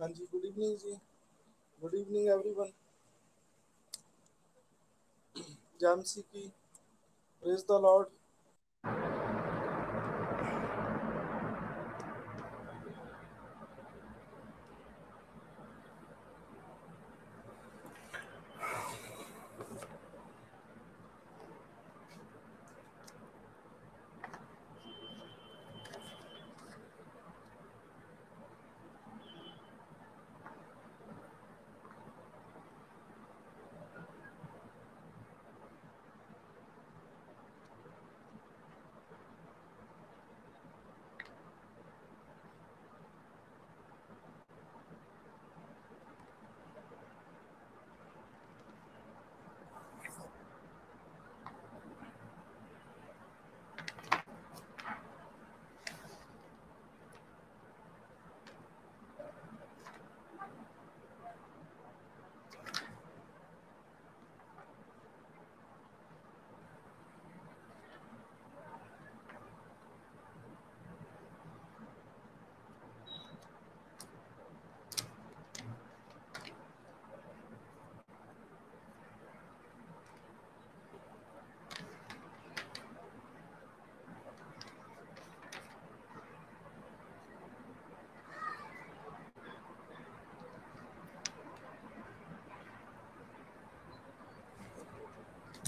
हाँ जी, good evening ji. Good evening everyone. जामसी की प्रेज द लॉर्ड।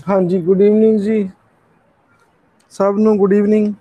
हाँ जी, गुड इवनिंग जी। सब नू गुड इवनिंग।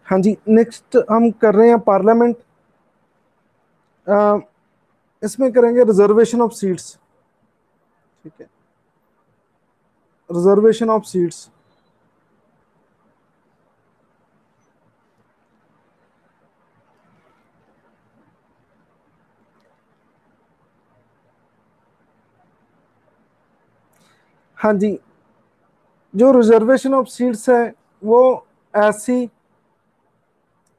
हाँ जी, नेक्स्ट हम कर रहे हैं पार्लियामेंट। इसमें करेंगे रिजर्वेशन ऑफ सीट्स। ठीक है, रिजर्वेशन ऑफ सीट्स। हाँ जी, जो रिजर्वेशन ऑफ सीट्स है वो एससी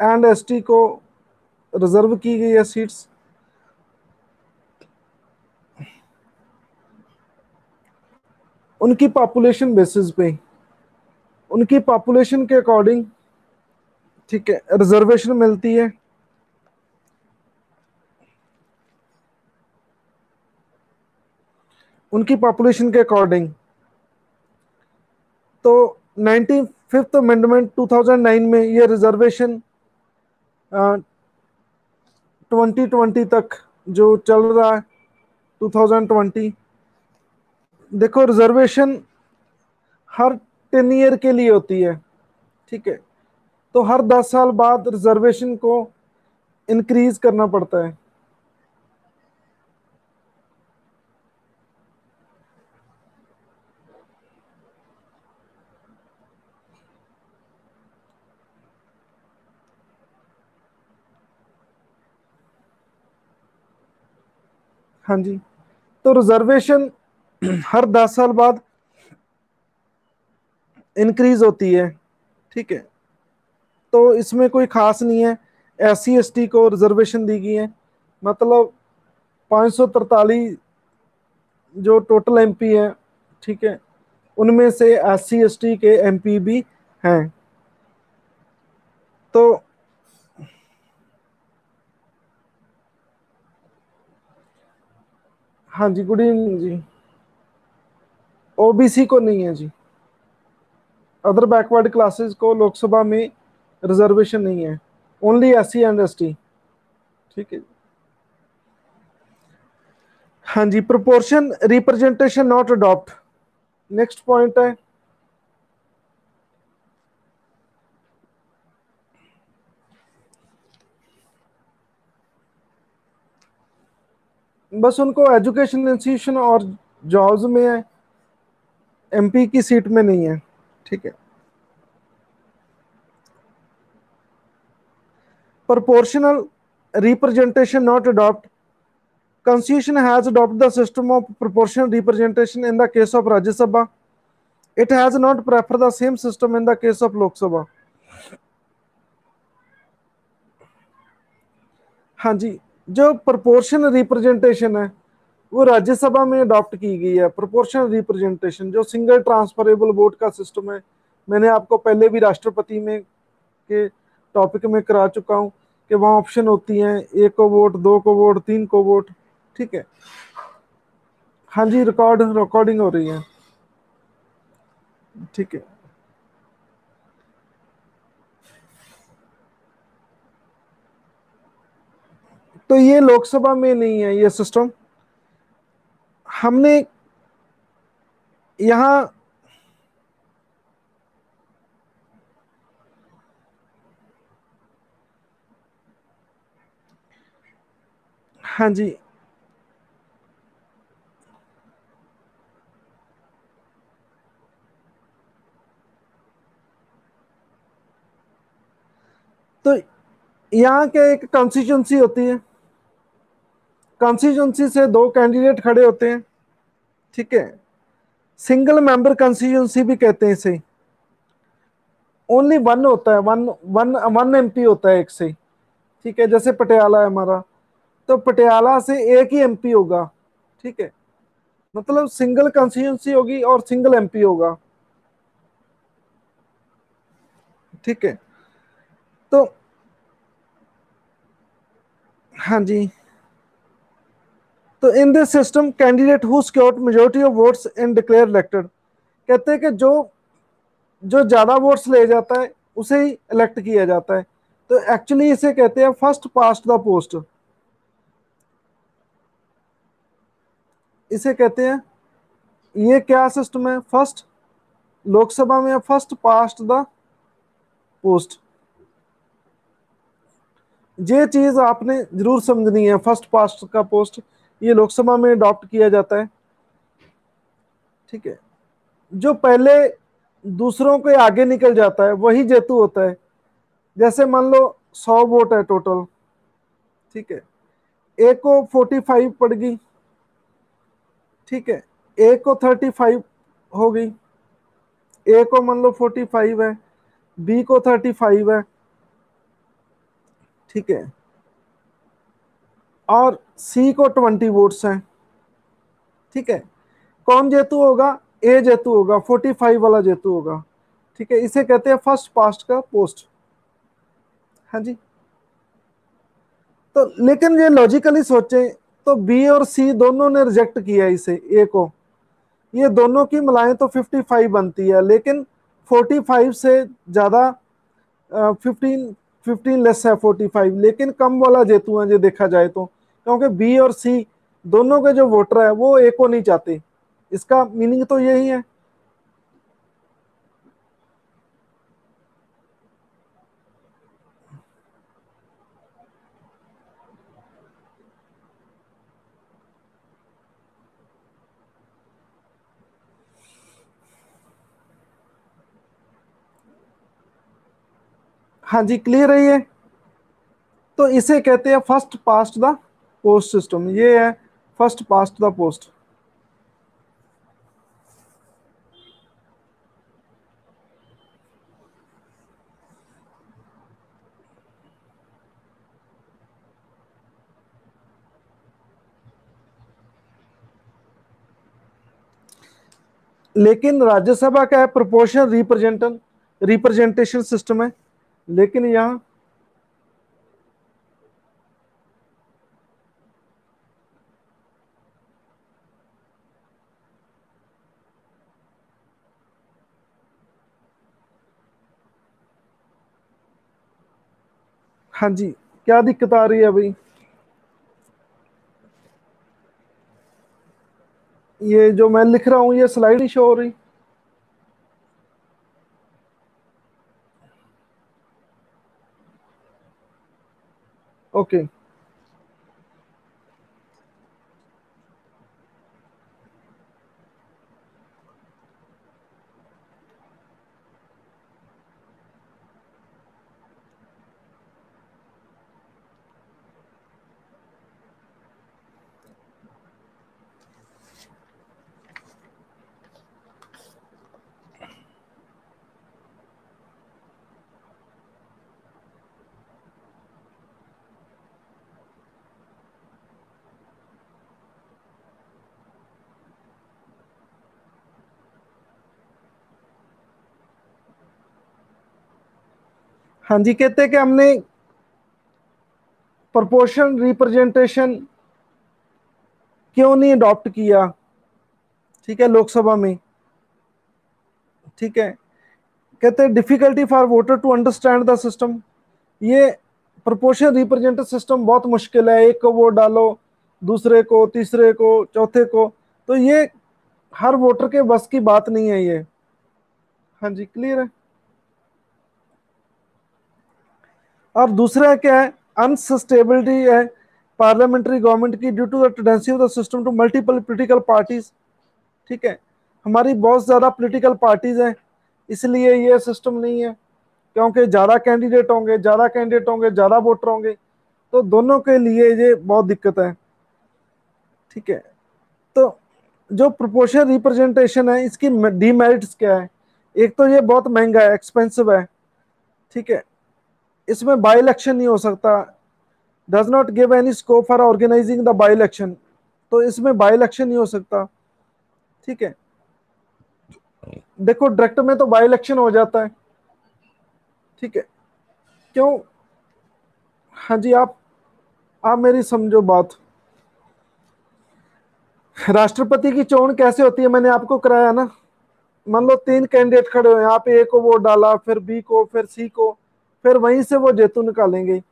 एंड एसटी को रिजर्व की गई है सीट्स। उनकी पॉपुलेशन बेसिस पे, उनकी पॉपुलेशन के अकॉर्डिंग, ठीक है, रिजर्वेशन मिलती है। उनकी पॉपुलेशन के अकॉर्डिंग। तो 95th अमेंडमेंट 2009 में ये रिजर्वेशन 2020 तक जो चल रहा है, 2020। देखो, रिजर्वेशन हर 10 ईयर के लिए होती है। ठीक है, तो हर 10 साल बाद रिजर्वेशन को इंक्रीज करना पड़ता है। हाँ जी, तो रिजर्वेशन हर 10 साल बाद इंक्रीज होती है। ठीक है, तो इसमें कोई खास नहीं है। एस सी एस टी को रिजर्वेशन दी गई है, मतलब 543 जो टोटल एमपी है, ठीक है, उनमें से एस सी एस टी के एमपी भी हैं। तो हाँ जी, गुड इवनिंग जी। ओबीसी को नहीं है जी। अदर बैकवर्ड क्लासेस को लोकसभा में रिजर्वेशन नहीं है, only S C and S T. ठीक है। हाँ जी, proportion representation not adopt, next point है। बस उनको एजुकेशन इंस्टीट्यूशन और जॉब्स में है, एमपी की सीट में नहीं है। ठीक है, proportional representation not adopt Constitution has adopted the system of proportional representation in the case of Rajya Sabha. It has not preferred the same system in the case of Lok Sabha. हाँ जी, जो proportional representation है वो राज्यसभा में adopt की गई है। Proportional representation जो single transferable vote का सिस्टम है, मैंने आपको पहले भी राष्ट्रपति में के टॉपिक में करा चुका हूं कि वहां ऑप्शन होती हैं, एक को वोट, दो को वोट, तीन को वोट। ठीक है, हाँ जी, रिकॉर्डिंग हो रही है। ठीक है, तो ये लोकसभा में नहीं है ये सिस्टम। हमने यहाँ, हाँ जी, तो यहाँ के एक कॉन्स्टिट्यूंसी होती है, कॉन्स्टिट्यूंसी से दो कैंडिडेट खड़े होते हैं। ठीक है, सिंगल मेंबर कॉन्स्टिट्यूंसी भी कहते हैं इसे। ओनली वन होता है, वन वन वन एमपी होता है एक से। ठीक है, जैसे पटियाला है हमारा, तो पटियाला से एक ही एमपी होगा। ठीक है, मतलब सिंगल कॉन्स्टिट्यूंसी होगी और सिंगल एमपी होगा। ठीक है, तो हाँ जी, तो in this system candidate who scored majority of votes in declare elected, कहते हैं कि जो जो ज्यादा वोट्स ले जाता है उसे ही इलेक्ट किया जाता है। तो एक्चुअली इसे कहते हैं फर्स्ट पास्ट द पोस्ट। इसे कहते हैं, ये क्या सिस्टम है, फर्स्ट, लोकसभा में फर्स्ट पास्ट द पोस्ट। ये चीज आपने जरूर समझनी है, फर्स्ट पास्ट का पोस्ट ये लोकसभा में अडॉप्ट किया जाता है। ठीक है, जो पहले दूसरों के आगे निकल जाता है वही जेतु होता है। जैसे मान लो 100 वोट है टोटल। ठीक है, एक को 45 पड़ गई। ठीक है, एक को 35 हो गई, ए को मान लो 45 है, बी को 35 है। ठीक है, और सी को 20 वोट्स हैं। ठीक है, कौन जेतु होगा, ए जेतु होगा, 45 वाला जेतु होगा। ठीक है, इसे कहते हैं फर्स्ट पास्ट का पोस्ट। हाँ जी, तो लेकिन ये लॉजिकली सोचे तो बी और सी दोनों ने रिजेक्ट किया इसे, ए को। ये दोनों की मिलाएं तो 55 बनती है, लेकिन 45 से ज्यादा, 15 लेस है 45, लेकिन कम वाला जेतु है जो देखा जाए तो, क्योंकि बी और सी दोनों के जो वोटर है वो ए को नहीं चाहते। इसका मीनिंग तो यही है। हाँ जी, क्लियर है ये। तो इसे कहते हैं first past the post system. ये है फर्स्ट पास्ट द पोस्ट। लेकिन राज्यसभा का है प्रोपोर्शनल रिप्रेजेंटेशन सिस्टम है। लेकिन यहाँ, हाँ जी, क्या दिक्कत आ रही है भाई? ये जो मैं लिख रहा हूँ ये स्लाइड ही शो हो रही। ओके, हाँ जी, कहते हैं कि हमने प्रोपोर्शन रिप्रेजेंटेशन क्यों नहीं अडॉप्ट किया, ठीक है, लोकसभा में। ठीक है, कहते हैं difficulty for voter to understand the system. ये प्रोपोर्शन रिप्रेजेंटेटिव सिस्टम बहुत मुश्किल है, एक को वोट डालो, दूसरे को, तीसरे को, चौथे को, तो ये हर वोटर के बस की बात नहीं है ये। हाँ जी, क्लियर है। और दूसरा क्या है, अनसस्टेबिलिटी है पार्लियामेंट्री गवर्नमेंट की due to the tendency of the system to multiple political parties. ठीक है, हमारी बहुत ज़्यादा पॉलिटिकल पार्टीज हैं, इसलिए ये सिस्टम नहीं है, क्योंकि ज़्यादा कैंडिडेट होंगे, ज़्यादा कैंडिडेट होंगे, ज़्यादा वोटर होंगे, तो दोनों के लिए ये बहुत दिक्कत है। ठीक है, तो जो प्रोपोर्शनल रिप्रेजेंटेशन है इसकी डीमेरिट्स क्या है, एक तो ये बहुत महंगा है, एक्सपेंसिव है। ठीक है, इसमें बाई इलेक्शन नहीं हो सकता, does not give any scope for organising the by election, तो इसमें बाई इलेक्शन नहीं हो सकता। ठीक है, देखो डायरेक्ट में तो बाई इलेक्शन हो जाता है। ठीक है, क्यों? हाँ जी, आप मेरी समझो बात। राष्ट्रपति की चोन कैसे होती है, मैंने आपको कराया ना। मान लो तीन कैंडिडेट खड़े हुए हैं, आप ए को वोट डाला, फिर बी को, फिर सी को, फिर वहीं से वो जेतू निकालेंगे।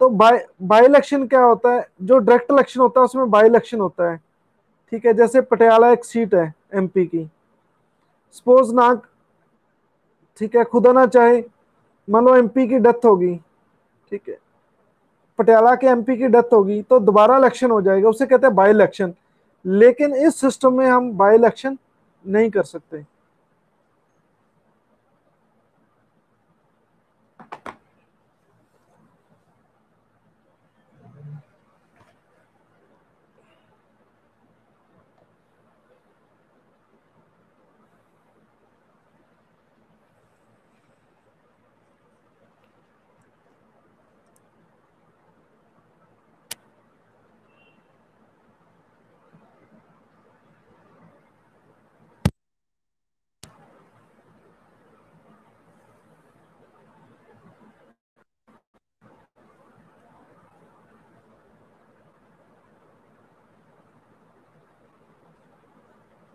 तो बाई बाई इलेक्शन क्या होता है, जो डायरेक्ट इलेक्शन होता है उसमें बाई इलेक्शन होता है। ठीक है, जैसे पटियाला एक सीट है एमपी की, सपोज ना, ठीक है, खुदा ना चाहे, मान लो एमपी की डेथ होगी, ठीक है, पटियाला के एमपी की डेथ होगी, तो दोबारा इलेक्शन हो जाएगा, उसे कहते हैं बाई इलेक्शन। लेकिन इस सिस्टम में हम बाई इलेक्शन नहीं कर सकते।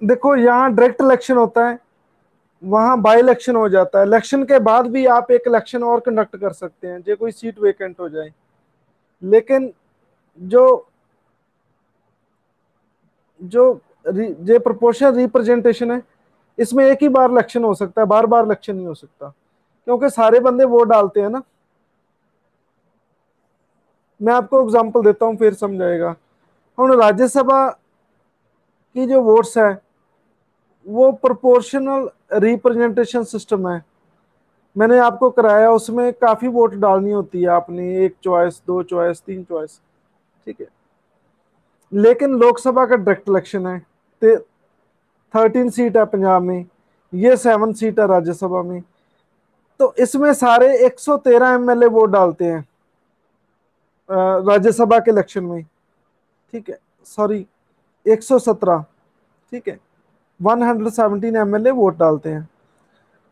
देखो, यहाँ डायरेक्ट इलेक्शन होता है, वहां बाई इलेक्शन हो जाता है, इलेक्शन के बाद भी आप एक इलेक्शन और कंडक्ट कर सकते हैं जो कोई सीट वेकेंट हो जाए। लेकिन जो जो जो प्रोपोर्शनल रिप्रेजेंटेशन है, इसमें एक ही बार इलेक्शन हो सकता है, बार बार इलेक्शन नहीं हो सकता, क्योंकि सारे बंदे वोट डालते हैं ना। मैं आपको एग्जांपल देता हूँ, फिर समझाएगा। हम राज्यसभा की जो वोट्स है, वो प्रोपोर्शनल रिप्रेजेंटेशन सिस्टम है, मैंने आपको कराया, उसमें काफी वोट डालनी होती है आपने, एक चॉइस, दो चॉइस, तीन चॉइस। ठीक है, लेकिन लोकसभा का डायरेक्ट इलेक्शन है, 13 सीट है पंजाब में, ये 7 सीट है राज्यसभा में, तो इसमें सारे 113 एमएलए वोट डालते हैं राज्यसभा के इलेक्शन में। ठीक है, सॉरी, 117। ठीक है, 117 एमएलए वोट डालते हैं।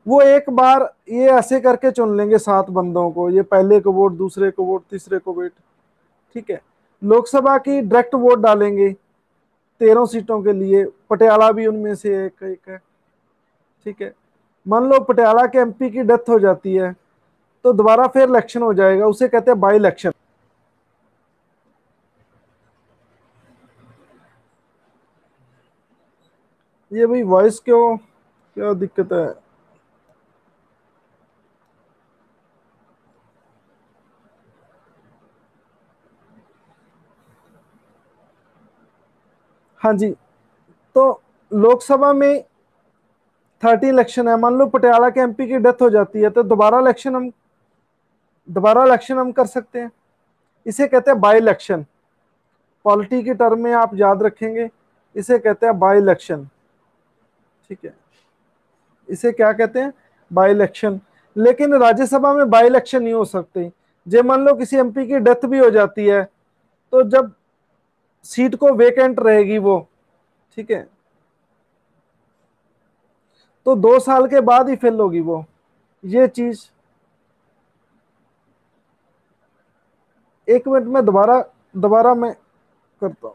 वो एक बार ये ऐसे करके चुन लेंगे 7 बंदों को, ये पहले को वोट, दूसरे को वोट, तीसरे को वोट। ठीक है, लोकसभा की डायरेक्ट वोट डालेंगे 13 सीटों के लिए, पटियाला भी उनमें से एक एक है। ठीक है, मान लो पटियाला के एमपी की डेथ हो जाती है, तो दोबारा फिर इलेक्शन हो जाएगा, उसे कहते हैं बाई इलेक्शन। ये भाई वॉइस क्यों, क्या दिक्कत है? हाँ जी, तो लोकसभा में 30 इलेक्शन है, मान लो पटियाला के एमपी की डेथ हो जाती है, तो दोबारा इलेक्शन हम कर सकते हैं, इसे कहते हैं बाई इलेक्शन। पॉलिटी की टर्म में आप याद रखेंगे, इसे कहते हैं बाई इलेक्शन। ठीक है, इसे क्या कहते हैं, बाई इलेक्शन। लेकिन राज्यसभा में बाई इलेक्शन नहीं हो सकते। जे मान लो किसी एमपी की डेथ भी हो जाती है, तो जब सीट को वेकेंट रहेगी वो, ठीक है, तो 2 साल के बाद ही फिल होगी वो, ये चीज। एक मिनट में दोबारा दोबारा मैं करता हूँ।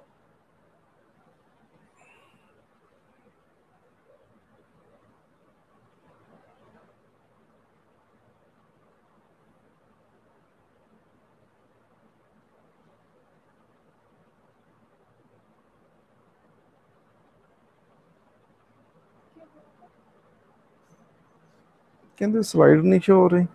कहते स्लाइड नहीं शो हो रही।